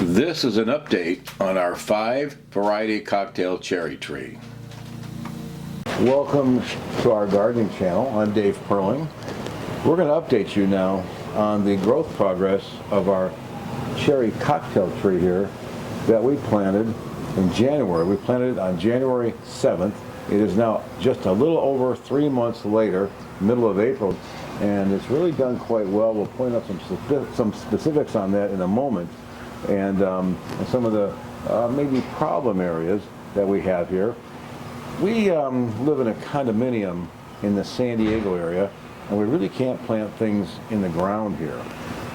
This is an update on our 5-variety cocktail cherry tree. Welcome to our gardening channel. I'm Dave Perling. We're going to update you now on the growth progress of our cherry cocktail tree here that we planted in January. We planted it on January 7th. It is now just a little over 3 months later, middle of April, and it's really done quite well. We'll point out some specifics on that in a moment, and some of the maybe problem areas that we have here. We live in a condominium in the San Diego area, and we really can't plant things in the ground here.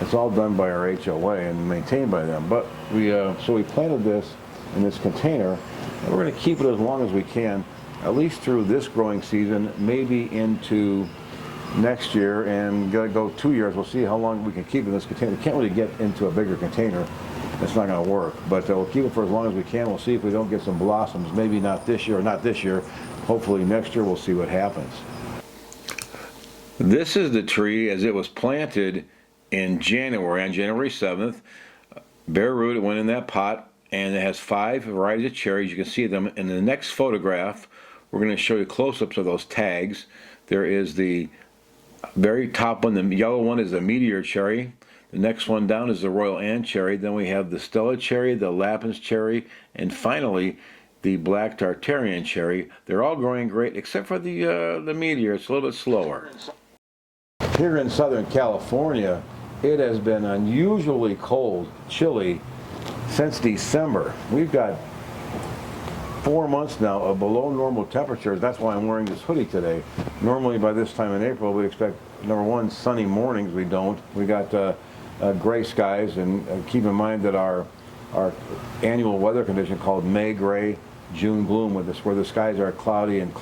It's all done by our HOA and maintained by them. But so we planted this in this container, and we're going to keep it as long as we can, at least through this growing season, maybe into next year, and gonna go 2 years. We'll see how long we can keep in this container. We can't really get into a bigger container. It's not going to work, but we'll keep it for as long as we can. We'll see if we don't get some blossoms. Maybe not this year, Hopefully next year we'll see what happens. This is the tree as it was planted in January, on January 7th. Bare root, it went in that pot, and it has 5 varieties of cherries. You can see them in the next photograph. We're going to show you close-ups of those tags. There is the very top one, the yellow one is the meteor cherry. The next one down is the Royal Anne cherry. Then we have the Stella cherry, the Lapins cherry, and finally the Black Tartarian cherry. They're all growing great except for the meteor. It's a little bit slower. Here in Southern California, it has been unusually cold, chilly since December. We've got 4 months now of below normal temperatures. That's why I'm wearing this hoodie today. Normally by this time in April we expect, number one, sunny mornings. We don't. We got gray skies, and keep in mind that our annual weather condition called May gray, June gloom, where the skies are cloudy and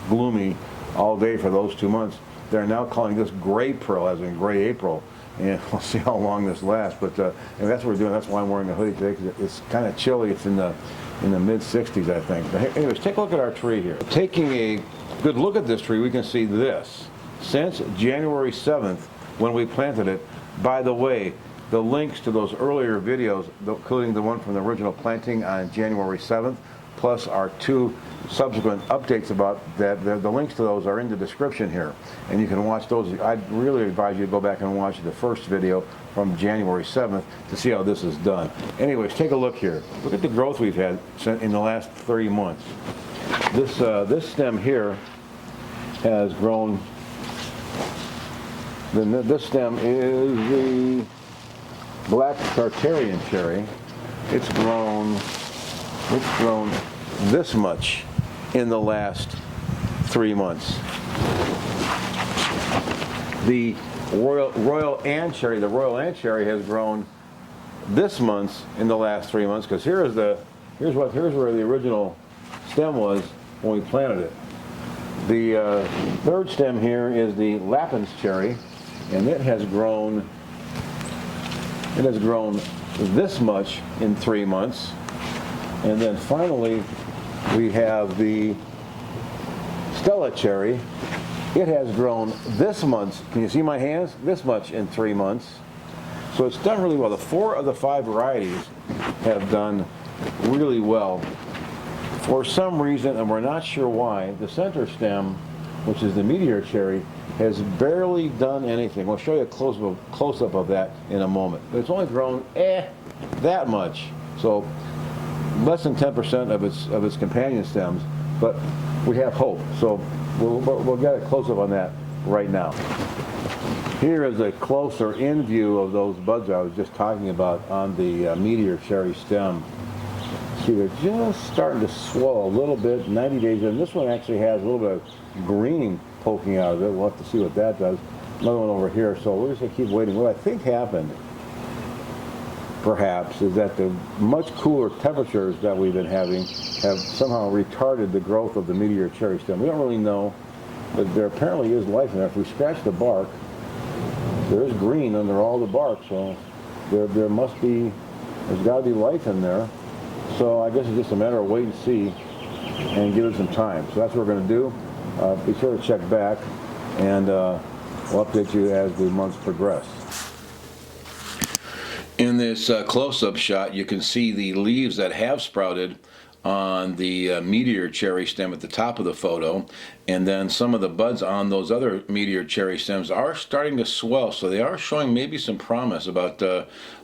gloomy all day for those 2 months. They're now calling this gray April, as in gray April, and we'll see how long this lasts. But and that's what we're doing. That's why I'm wearing a hoodie today, because it's kind of chilly. It's in the mid-60s, I think. But anyways, take a look at our tree here. Taking a good look at this tree, we can see this. Since January 7th, when we planted it, by the way, the links to those earlier videos, including the one from the original planting on January 7th, plus our 2 subsequent updates about that, the links to those are in the description here, and you can watch those. I'd really advise you to go back and watch the first video from January 7th to see how this is done. Anyways, take a look here. Look at the growth we've had in the last 3 months. This stem here has grown. This stem is the Black Tartarian cherry. It's grown this much in the last 3 months. The Royal Anne cherry, has grown this much in the last 3 months, because here's where the original stem was when we planted it. The third stem here is the Lapins cherry, and it has grown this much in 3 months. And then finally we have the Stella cherry. It has grown this much. Can you see my hands? This much in 3 months. So it's done really well. The 4 of the 5 varieties have done really well. For some reason, and we're not sure why, the center stem, which is the meteor cherry, has barely done anything. We'll show you a close-up of that in a moment. But it's only grown that much. So less than 10% of its companion stems, but we have hope. So we'll get a close-up on that right now. Here is a closer in view of those buds I was just talking about on the meteor cherry stem. See, they're just starting to swell a little bit, 90 days in. This one actually has a little bit of green poking out of it. We'll have to see what that does. Another one over here. So we're just going to keep waiting. What I think happened, perhaps, is that the much cooler temperatures that we've been having have somehow retarded the growth of the meteor cherry stem. We don't really know, but there apparently is life in there. If we scratch the bark, there is green under all the bark, so there's got to be life in there. So I guess it's just a matter of wait and see and give it some time. So that's what we're going to do. Be sure to check back, and we'll update you as the months progress. In this close-up shot, you can see the leaves that have sprouted on the meteor cherry stem at the top of the photo, and then some of the buds on those other meteor cherry stems are starting to swell, so they are showing maybe some promise about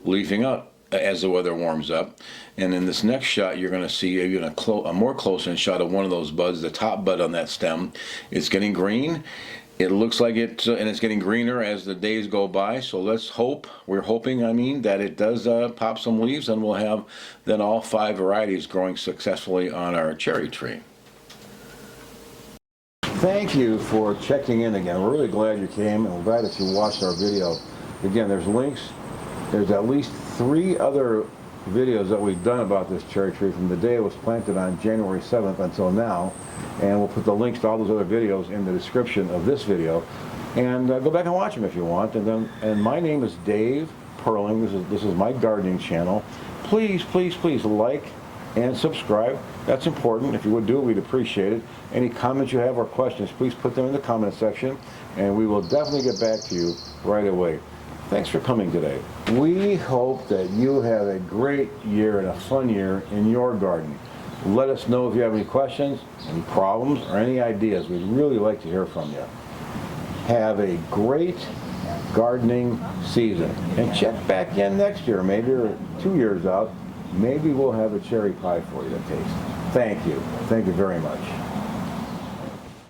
leafing up as the weather warms up. And in this next shot, you're going to see a more close-in shot of one of those buds, the top bud on that stem. It's getting green. It looks like it, and it's getting greener as the days go by, so let's hope, we're hoping, that it does pop some leaves, and we'll have then all 5 varieties growing successfully on our cherry tree. Thank you for checking in again. We're really glad you came, and we're glad that you watched our video. Again, there's links. There's at least 3 other videos that we've done about this cherry tree from the day it was planted on January 7th until now, and we'll put the links to all those other videos in the description of this video, and go back and watch them if you want. And my name is Dave Perling. This is my gardening channel. Please like and subscribe. That's important. If you would do it, we'd appreciate it. Any comments you have or questions, please put them in the comment section, and we will definitely get back to you right away. Thanks for coming today. We hope that you have a great year and a fun year in your garden. Let us know if you have any questions, any problems, or any ideas. We'd really like to hear from you. Have a great gardening season. And check back in next year, maybe 2 years out. Maybe we'll have a cherry pie for you to taste. Thank you. Thank you very much.